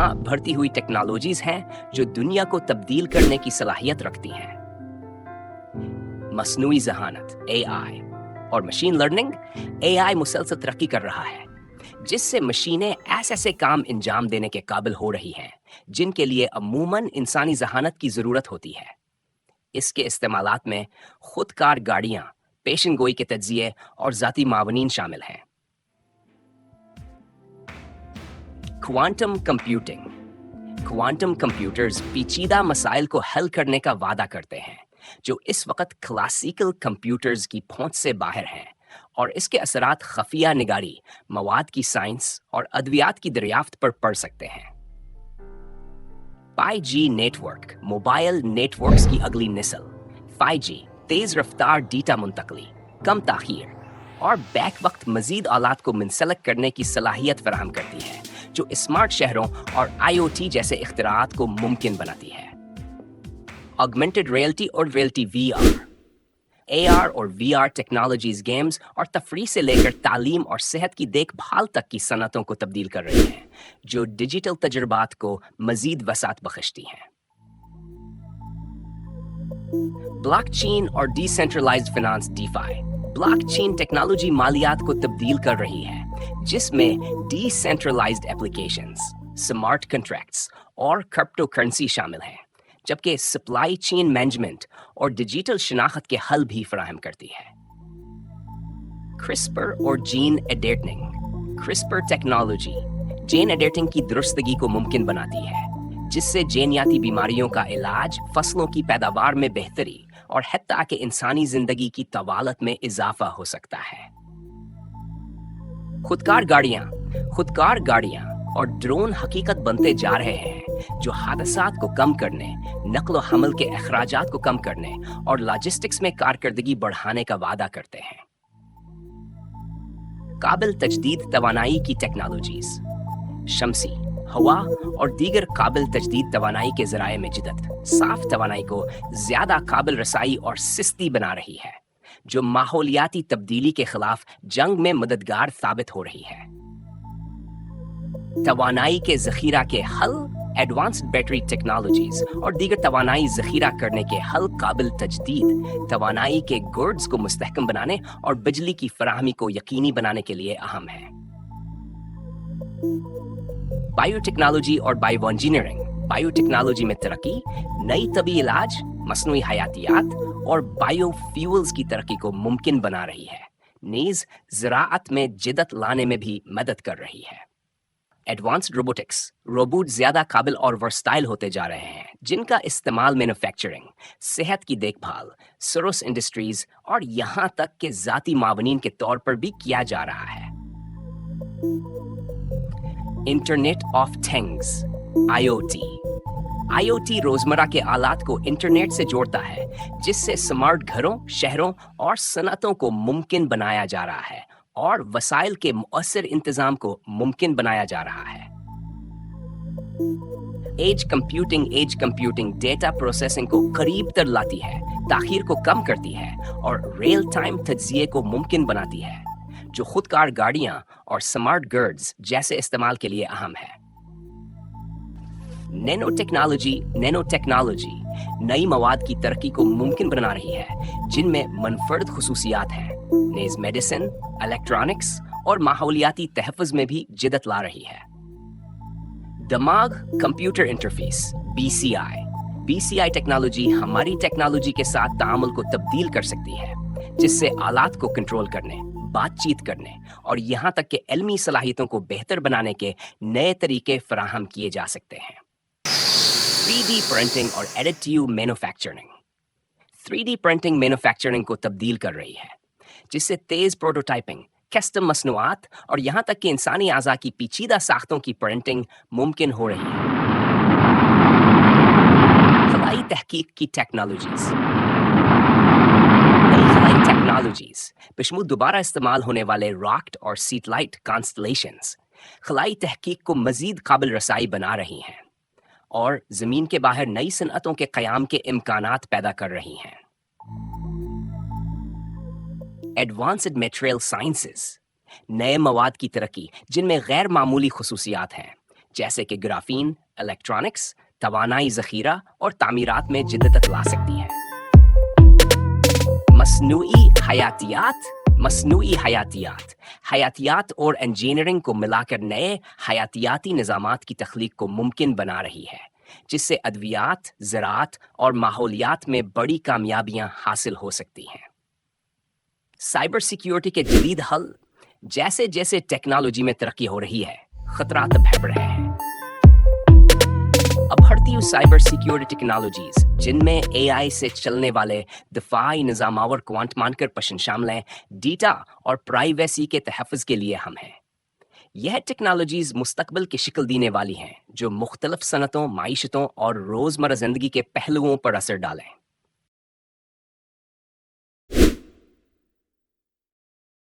यहाँ बढ़ती हुई टेक्नोलॉजीज हैं जो दुनिया को तब्दील करने की सलाहियत रखती हैं। मस्नूई ज़हानत AI और मशीन लर्निंग। AI मुसलसल तरक्की कर रहा है, जिससे मशीनें ऐसे काम अंजाम देने के काबिल हो रही हैं जिनके लिए अमूमन इंसानी ज़हानत की ज़रूरत होती है। इसके इस्तेमालात में खुदकार गाड़ियाँ, पेशन गोई के तज्जिए और ज़ाती मावनीन शामिल हैं। Quantum computing. क्वांटम कंप्यूटर्स पेचीदा मसाइल को हल करने का वादा करते हैं जो इस वक्त क्लासिकल कंप्यूटर्स की पहुंच से बाहर हैं, और इसके असरात खफिया निगारी, मवाद की साइंस और अद्वियात की दरियाफ्त पर पड़ सकते हैं। 5G नेटवर्क, मोबाइल नेटवर्क्स की अगली नस्ल। 5G तेज रफ्तार डेटा मुंतकली, कम ताखीर और बैक वक्त मजीद आलात को मुंसलक करने की सलाहियत फराहम करती है, जो स्मार्ट शहरों और IoT जैसे इख्तिराआत को मुमकिन बनाती है। ऑगमेंटेड रियलिटी और रियलिटी VR। AR और VR टेक्नोलॉजीज गेम्स और तफरीह से लेकर तालीम और सेहत की देखभाल तक की सनतों को तब्दील कर रही हैं, जो डिजिटल तजुर्बात को मजीद वसात बख्शती हैं। ब्लॉकचेन और decentralised finance DeFi। Blockchain technology मालियात को तब्दील कर रही है, जिसमें डिसेंट्रलाइज्ड एप्लीकेशंस, स्मार्ट कॉन्ट्रैक्ट्स और क्रिप्टो करेंसी शामिल हैं, जबकि सप्लाई चेन मैनेजमेंट और डिजिटल शनाख्त के हल भी फराहम करती है। क्रिस्पर और gene editing. CRISPR technology gene editing की दुरुस्तगी को मुमकिन बनाती है, जिससे जेनियाती बीमारियों का इलाज, फसलों की पैदावार में बेहतरी और हत्ता कि इंसानी जिंदगी की तवालत में इजाफा हो सकता है। खुदकार गाड़ियां और ड्रोन हकीकत बनते जा रहे हैं, जो हादसात को कम करने, नक्ल व हमल के अखराजात को कम करने और लॉजिस्टिक्स में कारकर्दगी बढ़ाने का वादा करते हैं। काबिल तजदीद तवानाई की टेक्नोलॉजीज। शमसी, हवा और दीगर काबिल तजदीद तवानाई के जराए में जिदत साफ तवानाई को ज्यादा काबिल रसाई और सिस्ती बना रही है, जो माहौलियाती तब्दीली के खिलाफ जंग में मददगार साबित हो रही है। तवानाई के जखीरा के हल, एडवांस्ड बैटरी टेक्नोलॉजीज और दीगर तवानाई जखीरा करने के हल काबिल तजदीद तवानाई के गुड्स को मुस्तहकम बनाने और बिजली की फराहमी को यकीनी बनाने के लिए अहम है। बायोटेक्नोलॉजी और बायोइंजीनियरिंग। बायोटेक्नोलॉजी में तरक्की नई तबी इलाज, मसनूई हयातियात और बायोफ्यूल्स की तरक्की को मुमकिन बना रही है, नीज ज़राअत में जिदत लाने में भी मदद कर रही है। Advanced robotics. रोबोट ज्यादा काबिल और वर्सटाइल होते जा रहे हैं, जिनका इस्तेमाल मैन्युफैक्चरिंग, सेहत की देखभाल, सर्विस इंडस्ट्रीज और यहाँ तक के जाती मावनीन के तौर पर भी किया जा रहा है। Internet of things IoT। IoT रोजमर्रा के आलात को इंटरनेट से जोड़ता है, जिससे स्मार्ट घरों, शहरों और सनतों को मुमकिन बनाया जा रहा है और वसाइल के मुअस्सर इंतजाम को मुमकिन बनाया जा रहा है। एज कंप्यूटिंग डेटा प्रोसेसिंग को करीब तर लाती है, ताखीर को कम करती है और रियल टाइम तज्जिए को मुमकिन बनाती है, जो खुदकार गाड़ियां और स्मार्ट गर्ड्स जैसे इस्तेमाल के लिए अहम है। नैनो टेक्नोलॉजी नई मवाद की तरक्की को मुमकिन बना रही है, जिनमें मनफर्द खुसूसियात हैं, नेज मेडिसिन, इलेक्ट्रॉनिक्स और माहौलियाती तहफ़्फ़ुज़ में भी जिदत ला रही है। दिमाग कंप्यूटर इंटरफेस BCI टेक्नोलॉजी हमारी टेक्नोलॉजी के साथ तामुल को तब्दील कर सकती है, जिससे आलात को कंट्रोल करने, बातचीत करने और यहाँ तक के इल्मी सलाहियतों को बेहतर बनाने के नए तरीके फराहम किए जा सकते हैं। 3D प्रिंटिंग और additive manufacturing. 3D printing manufacturing को तब्दील कर रही है, जिससे तेज प्रोटोटाइपिंग, कस्टम मसनूआत और यहाँ तक कि इंसानी आज़ा की पेचीदा साख्तों की प्रिंटिंग मुमकिन हो रही है। खलाई तहकीक की टेक्नोलॉजीज। नई खलाई टेक्नोलॉजीज बशमूल दोबारा इस्तेमाल होने वाले रॉकेट और सैटेलाइट कॉन्स्टलेशंस खलाई तहकीक को मजीद काबिल रसाई बना रही हैं और ज़मीन के बाहर नई सनअतों के क़याम के इम्कानात पैदा कर रही हैं। एडवांस्ड मटेरियल साइंसेस नए मवाद की तरक्की, जिनमें गैर मामूली खुसूसियात हैं, جیسے کہ گرافین، الیکٹرانکس، توانائی ذخیرہ اور تعمیرات میں جدت لا سکتی ہے۔ مصنوعی حیاتیات اور انجینئرنگ کو ملا کر نئے حیاتیاتی نظامات کی تخلیق کو ممکن بنا رہی ہے، جس سے ادویات، زراعت اور ماحولیات میں بڑی کامیابیاں حاصل ہو سکتی ہیں۔ سائبر سیکیورٹی کے جدید حل، جیسے جیسے ٹیکنالوجی میں ترقی ہو رہی ہے، خطرات بڑھ رہے ہیں۔ ابھرتی ہوئی سائبر سیکیورٹی ٹیکنالوجیز، جن میں اے آئی سے چلنے والے دفاعی نظام اور کوانٹم مانکرپشن شامل ہیں، ڈیٹا اور پرائیویسی کے تحفظ کے لیے اہم ہیں۔ یہ ٹیکنالوجیز مستقبل کی شکل دینے والی ہیں جو مختلف صنعتوں، معیشتوں اور روزمرہ زندگی کے پہلوؤں پر اثر ڈالیں۔